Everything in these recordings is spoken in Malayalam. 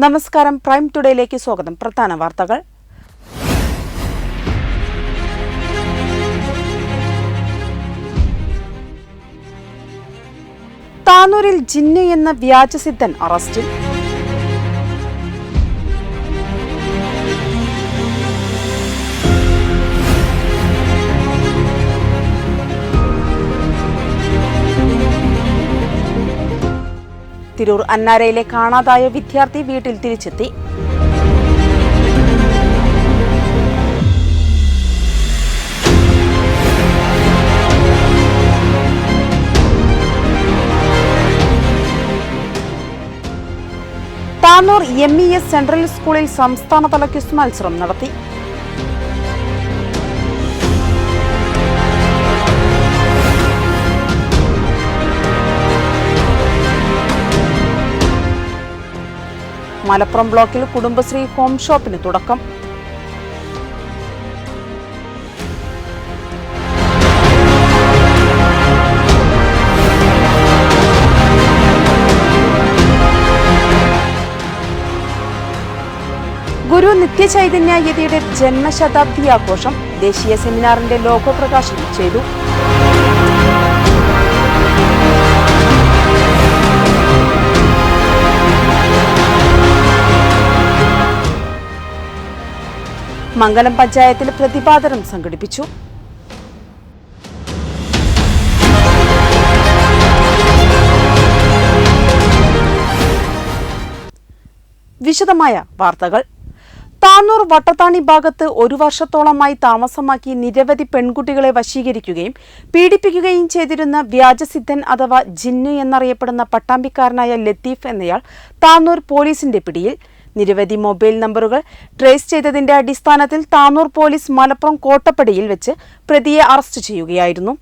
നമസ്കാരം, പ്രൈം ടുഡേയിലേക്ക് സ്വാഗതം. പ്രധാന വാർത്തകൾ. താനൂരിൽ ജിന്നു എന്ന വ്യാജസിദ്ധൻ അറസ്റ്റിൽ. തിരൂർ അന്നാരയിലെ കാണാതായ വിദ്യാർത്ഥി വീട്ടിൽ തിരിച്ചെത്തി. താനൂർ MES സെൻട്രൽ സ്കൂളിൽ സംസ്ഥാനതല ക്വിസ് മത്സരം നടത്തി. മലപ്പുറം ബ്ലോക്കിൽ കുടുംബശ്രീ ഹോം ഷോപ്പിന് തുടക്കം. ഗുരു നിത്യചൈതന്യയതിയുടെ ജന്മശതാബ്ദി ആഘോഷം. ദേശീയ സെമിനാറിന്റെ ലോഗോ പ്രകാശനം ചെയ്തു. മംഗലം പഞ്ചായത്തിൽ പ്രതിപാദനം സംഘടിപ്പിച്ചു. വിശദമായ വാർത്തകൾ. താനൂർ വട്ടത്താണി ഭാഗത്ത് 1 വർഷത്തോളമായി താമസമാക്കി നിരവധി പെൺകുട്ടികളെ വശീകരിക്കുകയും പീഡിപ്പിക്കുകയും ചെയ്തിരുന്ന വ്യാജസിദ്ധൻ അഥവാ ജിന്നു എന്നറിയപ്പെടുന്ന പട്ടാമ്പിക്കാരനായ ലത്തീഫ് എന്നയാൾ താനൂർ പോലീസിന്റെ പിടിയിൽ. നിരവധി മൊബൈൽ നമ്പറുകൾ ട്രേസ് ചെയ്തതിന്റെ അടിസ്ഥാനത്തിൽ താനൂർ പോലീസ് മലപ്പുറം കോട്ടപ്പടിയിൽ വെച്ച് പ്രതിയെ അറസ്റ്റ് ചെയ്യുകയായിരുന്നു.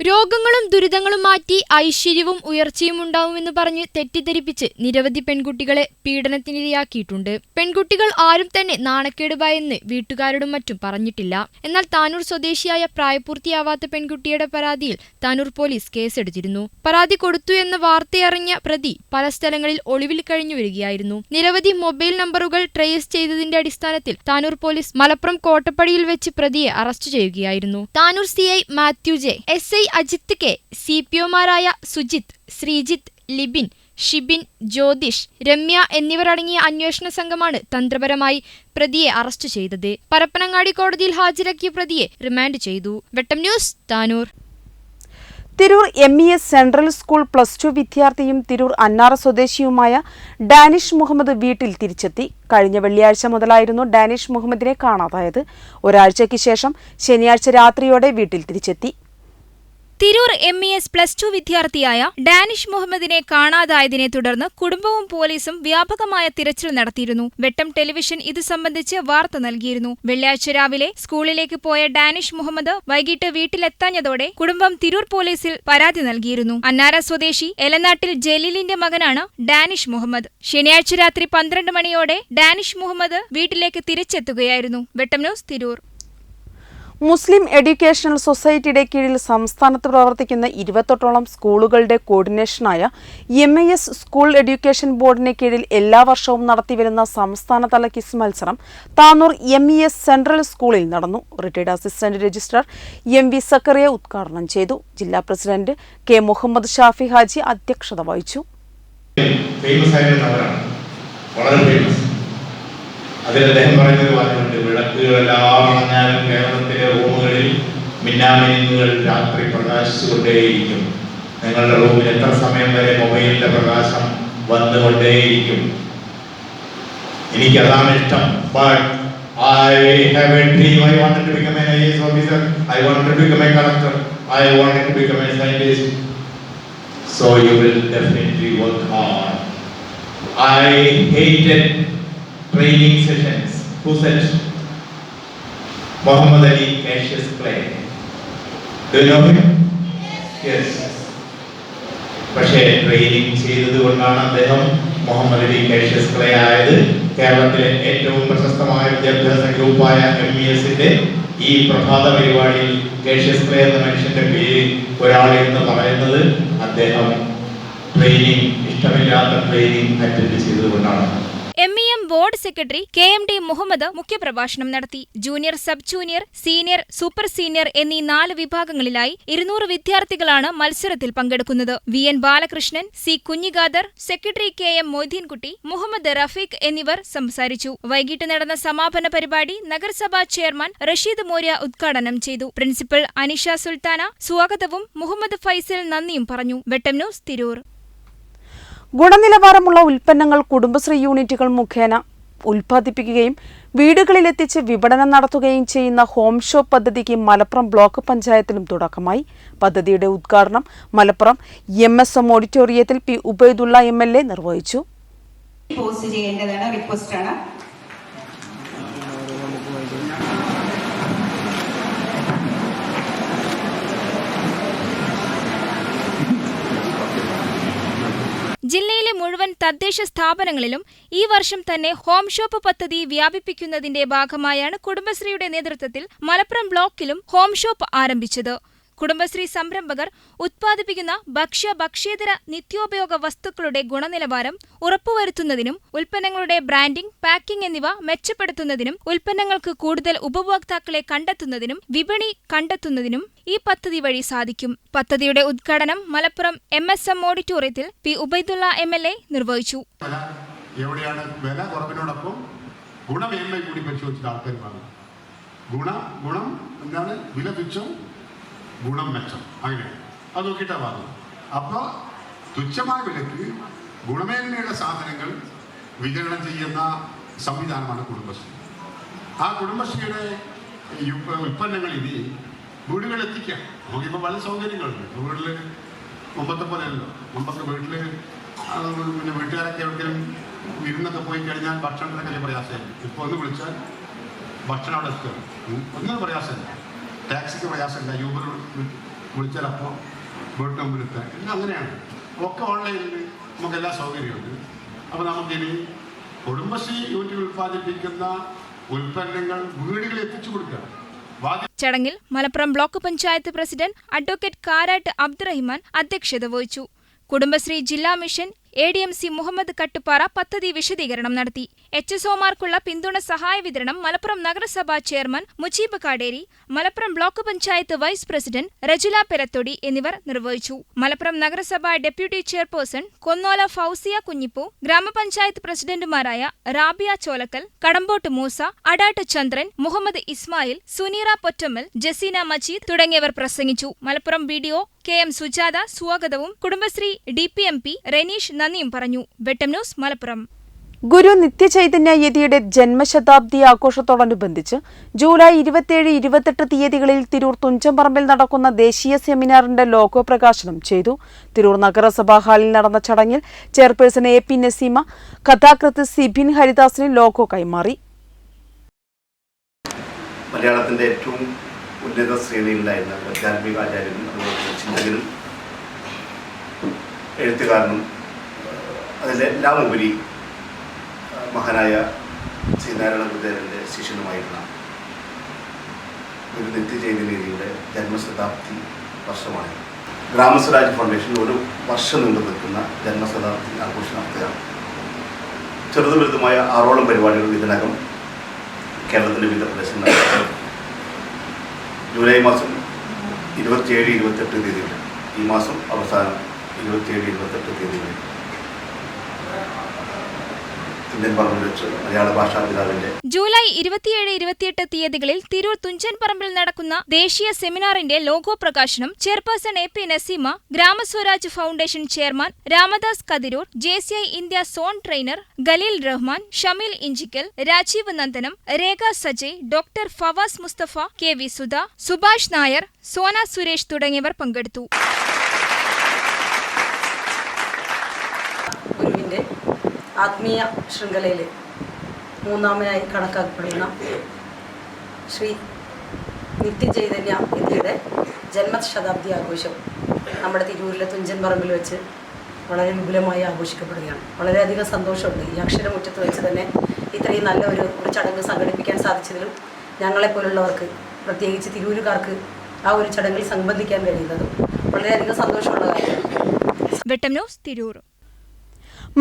രോഗങ്ങളും ദുരിതങ്ങളും മാറ്റി ഐശ്വര്യവും ഉയർച്ചയും ഉണ്ടാവുമെന്ന് പറഞ്ഞ് തെറ്റിദ്ധരിപ്പിച്ച് നിരവധി പെൺകുട്ടികളെ പീഡനത്തിനിരയാക്കിയിട്ടുണ്ട്. പെൺകുട്ടികൾ ആരും തന്നെ നാണക്കേട് ഭയന്ന് വീട്ടുകാരോടും മറ്റും പറഞ്ഞിട്ടില്ല. എന്നാൽ താനൂർ സ്വദേശിയായ പ്രായപൂർത്തിയാവാത്ത പെൺകുട്ടിയുടെ പരാതിയിൽ താനൂർ പോലീസ് കേസെടുത്തിരുന്നു. പരാതി കൊടുത്തു എന്ന വാർത്തയറിഞ്ഞ പ്രതി പല സ്ഥലങ്ങളിൽ ഒളിവിൽ കഴിഞ്ഞു വരികയായിരുന്നു. നിരവധി മൊബൈൽ നമ്പറുകൾ ട്രേസ് ചെയ്തതിന്റെ അടിസ്ഥാനത്തിൽ താനൂർ പോലീസ് മലപ്പുറം കോട്ടപ്പടിയിൽ വെച്ച് പ്രതിയെ അറസ്റ്റ് ചെയ്യുകയായിരുന്നു. Tanur CI Mathew J, SI Ajith K, CPOമാരായ സുജിത്, ശ്രീജിത്ത്, ലിബിൻ, ഷിബിൻ, ജ്യോതിഷ്, രമ്യ എന്നിവരടങ്ങിയ അന്വേഷണ സംഘമാണ് തന്ത്രപരമായി പ്രതിയെ അറസ്റ്റ് ചെയ്തത്. പരപ്പനങ്ങാടി കോടതിയിൽ ഹാജരാക്കിയ പ്രതിയെ റിമാൻഡ് ചെയ്തു. വെട്ടം news, Tanur. Tirur MES central school +2 വിദ്യാർത്ഥിയും തിരൂർ അന്നാറ സ്വദേശിയുമായ ഡാനിഷ് മുഹമ്മദ് വീട്ടിൽ തിരിച്ചെത്തി. കഴിഞ്ഞ വെള്ളിയാഴ്ച മുതലായിരുന്നു ഡാനിഷ് മുഹമ്മദിനെ കാണാതായത്. ഒരാഴ്ചയ്ക്ക് ശേഷം ശനിയാഴ്ച രാത്രിയോടെ വീട്ടിൽ തിരിച്ചെത്തി. തിരൂർ MES +2 വിദ്യാർത്ഥിയായ ഡാനിഷ് മുഹമ്മദിനെ കാണാതായതിനെ തുടർന്ന് കുടുംബവും പോലീസും വ്യാപകമായ തിരച്ചിൽ നടത്തിയിരുന്നു. വെട്ടം ടെലിവിഷൻ ഇത് സംബന്ധിച്ച് വാർത്ത നൽകിയിരുന്നു. വെള്ളിയാഴ്ച രാവിലെ സ്കൂളിലേക്ക് പോയ ഡാനിഷ് മുഹമ്മദ് വൈകിട്ട് വീട്ടിലെത്താഞ്ഞതോടെ കുടുംബം തിരൂർ പോലീസിൽ പരാതി നൽകിയിരുന്നു. അന്നാര സ്വദേശി എലനാട്ടിൽ ജലീലിന്റെ മകനാണ് ഡാനിഷ് മുഹമ്മദ്. ശനിയാഴ്ച രാത്രി 12 മണിയോടെ ഡാനിഷ് മുഹമ്മദ് വീട്ടിലേക്ക് തിരിച്ചെത്തുകയായിരുന്നു. വെട്ടം ന്യൂസ്, തിരൂർ. മുസ്ലിം എഡ്യൂക്കേഷണൽ സൊസൈറ്റിയുടെ കീഴിൽ സംസ്ഥാനത്ത് പ്രവർത്തിക്കുന്ന 28ഓളം സ്കൂളുകളുടെ കോർഡിനേഷനായ MES സ്കൂൾ എഡ്യൂക്കേഷൻ ബോർഡിന് കീഴിൽ എല്ലാ വർഷവും നടത്തിവരുന്ന സംസ്ഥാനതല ക്വിസ് മത്സരം താനൂർ MES സെൻട്രൽ സ്കൂളിൽ നടന്നു. Retired assistant registrar MV Zakariya ഉദ്ഘാടനം ചെയ്തു. ജില്ലാ പ്രസിഡന്റ് K മുഹമ്മദ് ഷാഫി ഹാജി അധ്യക്ഷത വഹിച്ചു. അതിൽ അദ്ദേഹം പറയുന്നത് പറഞ്ഞിട്ടുണ്ട്, വിളക്കുകളെല്ലാം അണഞ്ഞാലും കേരളത്തിലെ റൂമുകളിൽ മിന്നാമിനുകൾ രാത്രി പ്രകാശിച്ചുകൊണ്ടേയിരിക്കും. നിങ്ങളുടെ റൂമിൽ എത്ര സമയം വരെ മൊബൈലിന്റെ പ്രകാശം വന്നുകൊണ്ടേയിരിക്കും. എനിക്കതാണ് ഇഷ്ടം. But I have a dream. I wanted to become an IAS officer. I wanted to become a collector. I wanted to become a scientist. So you will definitely work hard. I hated training sessions. Who said? Muhammad Ali Cassius Clay. Do you know him? Yes. പക്ഷേ ട്രെയിനിങ് ചെയ്തതുകൊണ്ടാണ് അദ്ദേഹം മുഹമ്മദ് അലി കാഷ്യസ് ക്ലേ ആയത്. കേരളത്തിലെ ഏറ്റവും പ്രശസ്തമായ വിദ്യാഭ്യാസ ഗ്രൂപ്പായ MESന്റെ ഈ പ്രഭാത പരിപാടിയിൽ കാഷ്യസ് ക്ലേ എന്ന മനുഷ്യന്റെ പേര് ഒരാളെന്ന് പറയുന്നത് അദ്ദേഹം ട്രെയിനിങ്, ഇഷ്ടമില്ലാത്ത ട്രെയിനിങ് അറ്റൻഡ് ചെയ്തതുകൊണ്ടാണ്. MEM board secretary KMD Muhammad മുഖ്യപ്രഭാഷണം നടത്തി. Junior, sub junior, senior, super senior എന്നീ 4 വിഭാഗങ്ങളിലായി 200 വിദ്യാർത്ഥികളാണ് മത്സരത്തിൽ പങ്കെടുക്കുന്നത്. VN Balakrishnan, C Kunhigadar, secretary KM Moideenkutty, Muhammad Rafeeq എന്നിവർ സംസാരിച്ചു. വൈകിട്ട് നടന്ന സമാപന പരിപാടി നഗരസഭാ ചെയർമാൻ റഷീദ് മോര്യ ഉദ്ഘാടനം ചെയ്തു. പ്രിൻസിപ്പൽ അനിഷ സുൽത്താന സ്വാഗതവും മുഹമ്മദ് ഫൈസൽ നന്ദിയും പറഞ്ഞു. വെട്ടം ന്യൂസ്, തിരൂർ. ഗുണനിലവാരമുള്ള ഉൽപ്പന്നങ്ങൾ കുടുംബശ്രീ യൂണിറ്റുകൾ മുഖേന ഉൽപ്പാദിപ്പിക്കുകയും വീടുകളിലെത്തിച്ച് വിപണനം നടത്തുകയും ചെയ്യുന്ന ഹോം ഷോപ്പ് പദ്ധതിക്ക് മലപ്പുറം ബ്ലോക്ക് പഞ്ചായത്തിലും തുടക്കമായി. പദ്ധതിയുടെ ഉദ്ഘാടനം മലപ്പുറം MSM ഓഡിറ്റോറിയത്തിൽ P ഉബൈദുള്ള MLA നിർവഹിച്ചു. പോസ്റ്റ് ചെയ്യേണ്ടതാണ്, റിക്വസ്റ്റാണ്. ജില്ലയിലെ മുഴുവൻ തദ്ദേശ സ്ഥാപനങ്ങളിലും ഈ വർഷം തന്നെ ഹോം ഷോപ്പ് പദ്ധതി വ്യാപിപ്പിക്കുന്നതിന്റെ ഭാഗമായാണ് കുടുംബശ്രീയുടെ നേതൃത്വത്തിൽ മലപ്പുറം ബ്ലോക്കിലും ഹോം ഷോപ്പ് ആരംഭിച്ചത്. കുടുംബശ്രീ സംരംഭകർ ഉത്പാദിപ്പിക്കുന്ന ഭക്ഷ്യേതര നിത്യോപയോഗ വസ്തുക്കളുടെ ഗുണനിലവാരം ഉറപ്പുവരുത്തുന്നതിനും ഉൽപ്പന്നങ്ങളുടെ ബ്രാൻഡിംഗ്, പാക്കിംഗ് എന്നിവ മെച്ചപ്പെടുത്തുന്നതിനും ഉൽപ്പന്നങ്ങൾക്ക് കൂടുതൽ ഉപഭോക്താക്കളെ കണ്ടെത്തുന്നതിനും വിപണി കണ്ടെത്തുന്നതിനും ഈ പദ്ധതി വഴി സാധിക്കും. പദ്ധതിയുടെ ഉദ്ഘാടനം മലപ്പുറം MSM ഓഡിറ്റോറിയത്തിൽ P ഉബൈദുള്ള MLA നിർവഹിച്ചു. എവിടെയാണ് വില കുറവിനോടൊപ്പം ഗുണമേന്മ കൂടി പരിശോധിച്ചിട്ട് ആൾക്കാർ വാങ്ങും. ഗുണം എന്താണ്? വില തുച്ഛം, ഗുണം മെച്ചം, അങ്ങനെ അത് നോക്കിയിട്ടാണ് വാങ്ങുന്നത്. അപ്പോൾ തുച്ഛമായ വിലയ്ക്ക് ഗുണമേന്മയുള്ള സാധനങ്ങൾ വിതരണം ചെയ്യുന്ന സംവിധാനമാണ് കുടുംബശ്രീ. ആ കുടുംബശ്രീയുടെ ഉൽപ്പന്നങ്ങൾ ഇനി വീടുകളിൽ എത്തിക്കാം. നമുക്കിപ്പോൾ പല സൗകര്യങ്ങളുണ്ട്. വീട്ടിൽ മുമ്പത്തെ പോലെയല്ലോ. മുമ്പൊക്കെ വീട്ടിൽ പിന്നെ വീട്ടുകാരൊക്കെ എവിടെയെങ്കിലും വിരുന്നൊക്കെ പോയി കഴിഞ്ഞാൽ ഭക്ഷണത്തിനൊക്കെ വലിയ പ്രയാസമായിരുന്നു. ഇപ്പോൾ ഒന്ന് വിളിച്ചാൽ ഭക്ഷണം അവിടെ എത്തുക, ഒന്നും പ്രയാസമില്ല. ടാക്സിക്ക് പ്രയാസമില്ല. യൂബർ വിളിച്ചാൽ അപ്പോൾ വീട്ടിന് മുമ്പിൽ എത്താൻ എല്ലാം അങ്ങനെയാണ്. ഒക്കെ ഓൺലൈനിൽ നമുക്ക് എല്ലാ സൗകര്യമുണ്ട്. അപ്പോൾ നമുക്കിനി കുടുംബശ്രീ യൂണിറ്റുകൾ ഉൽപ്പാദിപ്പിക്കുന്ന ഉൽപ്പന്നങ്ങൾ വീടുകളിൽ എത്തിച്ചു കൊടുക്കുക. ചടങ്ങിൽ Malappuram block panchayat president advocate Karat Abdurahiman അധ്യക്ഷത വഹിച്ചു. കുടുംബശ്രീ ജില്ലാ മിഷൻ ADMC മുഹമ്മദ് കട്ടുപ്പാറ പദ്ധതി വിശദീകരണം നടത്തി. HSOമാർക്കുള്ള പിന്തുണ സഹായ വിതരണം മലപ്പുറം നഗരസഭാ chairman Mujeeb Kaderi, Malappuram block panchayat vice president Rajula Perathodi എന്നിവർ നിർവഹിച്ചു. മലപ്പുറം നഗരസഭാ ഡെപ്യൂട്ടി ചെയർപേഴ്സൺ കൊന്നോല ഫൗസിയ കുഞ്ഞിപ്പു, ഗ്രാമപഞ്ചായത്ത് പ്രസിഡന്റുമാരായ റാബിയ ചോലക്കൽ, കടമ്പോട്ട് മൂസ, അടാട്ട് ചന്ദ്രൻ, മുഹമ്മദ് ഇസ്മായിൽ, സുനീറ പൊറ്റമ്മൽ, ജസീന മജീദ് തുടങ്ങിയവർ പ്രസംഗിച്ചു. മലപ്പുറം BDO KM സുജാത സ്വാഗതവും കുടുംബശ്രീ DPMP റെനീഷ് നന്ദിയും പറഞ്ഞു. വെട്ടം ന്യൂസ്, മലപ്പുറം. ഗുരു നിത്യചൈതന്യ യതിയുടെ ജന്മശതാബ്ദി ആഘോഷത്തോടനുബന്ധിച്ച് ജൂലൈ 27, 28 തീയതികളിൽ തിരൂർ തുഞ്ചൻപറമ്പിൽ നടക്കുന്ന ദേശീയ സെമിനാറിന്റെ ലോഗോ പ്രകാശനം ചെയ്തു. തിരൂർ നഗരസഭാ ഹാളിൽ നടന്ന ചടങ്ങിൽ ചെയർപേഴ്സൺ AP നസീമ, കഥാകൃത്ത് സിബിൻ ഹരിദാസിന് ലോഗോ കൈമാറി. മലയാളത്തിന്റെ ഏറ്റവും ഉന്നത ശ്രേണിയിലുണ്ടായിരുന്ന ആധ്യാത്മിക ആചാര്യനും അതുപോലെ ചിന്തകനും എഴുത്തുകാരനും അതിലെല്ലാം ഉപരി മഹാനായ ശ്രീനാരായണ ഗുരുദേവന്റെ ശിഷ്യനുമായിരുന്ന ഒരു നിത്യചൈതന്യയുടെ ജന്മശതാബ്ദി വർഷമാണ്. ഗ്രാമസ്വരാജ് ഫൗണ്ടേഷൻ ഒരു വർഷം നീണ്ടു നിൽക്കുന്ന ജന്മശതാബ്ദി ആഘോഷം നടത്തുകയാണ്. ചെറുതും വലുതുമായ 6ഓളം പരിപാടികൾ ഇതിനകം കേരളത്തിൻ്റെ വിവിധ പ്രദേശങ്ങളിൽ ജൂലൈ മാസം 27, 28 തീയതികളിൽ, ഈ മാസം അവസാനം 27, 28 തീയതികളിൽ ജൂലൈ 27, 28 തീയതികളിൽ തിരൂർ തുഞ്ചൻപറമ്പിൽ നടക്കുന്ന ദേശീയ സെമിനാറിന്റെ ലോഗോ പ്രകാശനം chairperson AP Naseema, Gramaswaraj foundation chairman Ramadas Kathiroor, JCI India zone trainer Khaleel Rahman, Shameel Inchikkal, Rajeev Nandanam, Rekha Sajay, doctor Fawaz Musthafa, KV Sudha, Subhash Nair, Sona Suresh തുടങ്ങിയവർ പങ്കെടുത്തു. ആത്മീയ ശൃംഖലയിൽ മൂന്നാമനായി കണക്കാക്കപ്പെടുന്ന ശ്രീ നിത്യചൈതന്യ നിധിയുടെ ജന്മശതാബ്ദി ആഘോഷം നമ്മുടെ തിരൂരിലെ തുഞ്ചൻ പറമ്പിൽ വെച്ച് വളരെ വിപുലമായി ആഘോഷിക്കപ്പെടുകയാണ്. വളരെയധികം സന്തോഷമുണ്ട്. ഈ അക്ഷരമുറ്റത്ത് വെച്ച് തന്നെ ഇത്രയും നല്ല ഒരു ചടങ്ങ് സംഘടിപ്പിക്കാൻ സാധിച്ചതിലും ഞങ്ങളെപ്പോലുള്ളവർക്ക്, പ്രത്യേകിച്ച് തിരൂരുകാർക്ക് ആ ഒരു ചടങ്ങിൽ സംബന്ധിക്കാൻ കഴിയുന്നതും വളരെയധികം സന്തോഷമുള്ള കാര്യമാണ്. വെട്ടം ന്യൂസ്, തിരൂർ.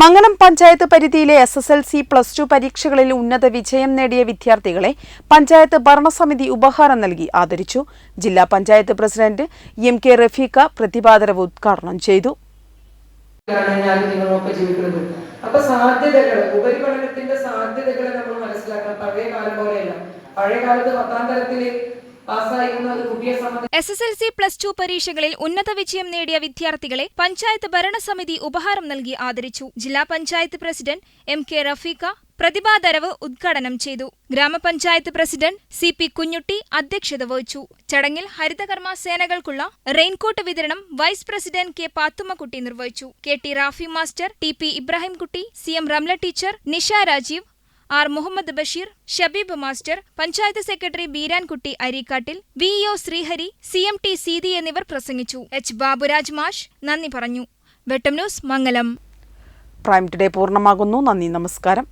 മങ്ങനം പഞ്ചായത്ത് പരിധിയിലെ SSLC +2 പരീക്ഷകളിൽ ഉന്നത വിജയം നേടിയ വിദ്യാർത്ഥികളെ പഞ്ചായത്ത് ഭരണസമിതി ഉപഹാരം നൽകി ആദരിച്ചു. ജില്ലാ പഞ്ചായത്ത് പ്രസിഡന്റ് MK റഫീഖ പ്രതിഭാദരവ് ഉദ്ഘാടനം ചെയ്തു. അപ്പൊ സാധ്യതകൾ, ഉപരിപഠനത്തിന്റെ സാധ്യതകളെ നമ്മൾ മനസ്സിലാക്കണം. പഴയ കാലം പോലെയല്ല. പഴയ കാലത്ത് 10ാം തരത്തില് SSLC +2 പരീക്ഷകളിൽ ഉന്നത വിജയം നേടിയ വിദ്യാർത്ഥികളെ പഞ്ചായത്ത് ഭരണസമിതി ഉപഹാരം നൽകി ആദരിച്ചു. ജില്ലാ പഞ്ചായത്ത് പ്രസിഡന്റ് MK റഫീഖ പ്രതിഭാദരവ് ഉദ്ഘാടനം ചെയ്തു. ഗ്രാമപഞ്ചായത്ത് പ്രസിഡന്റ് CP കുഞ്ഞുട്ടി അധ്യക്ഷത വഹിച്ചു. ചടങ്ങിൽ ഹരിതകർമ്മ സേനകൾക്കുള്ള റെയിൻകോട്ട് വിതരണം വൈസ് പ്രസിഡന്റ് K പാത്തുമ്മക്കുട്ടി നിർവഹിച്ചു. KT Rafi master, TP Ibrahimkutty, CM Ramla teacher, Nisha Rajeev, R Muhammad Basheer, Shabeeb master, panchayat secretary Beerankutty Areekkattil, VEO Sreehari, CMT Seethi എന്നിവർ പ്രസംഗിച്ചു. H ബാബുരാജ് മാഷ് നന്ദി പറഞ്ഞു. വെട്ടം ന്യൂസ്, മംഗലം. പ്രൈം ടുഡേ പൂർണ്ണമാകുന്നു. നന്ദി, നമസ്കാരം.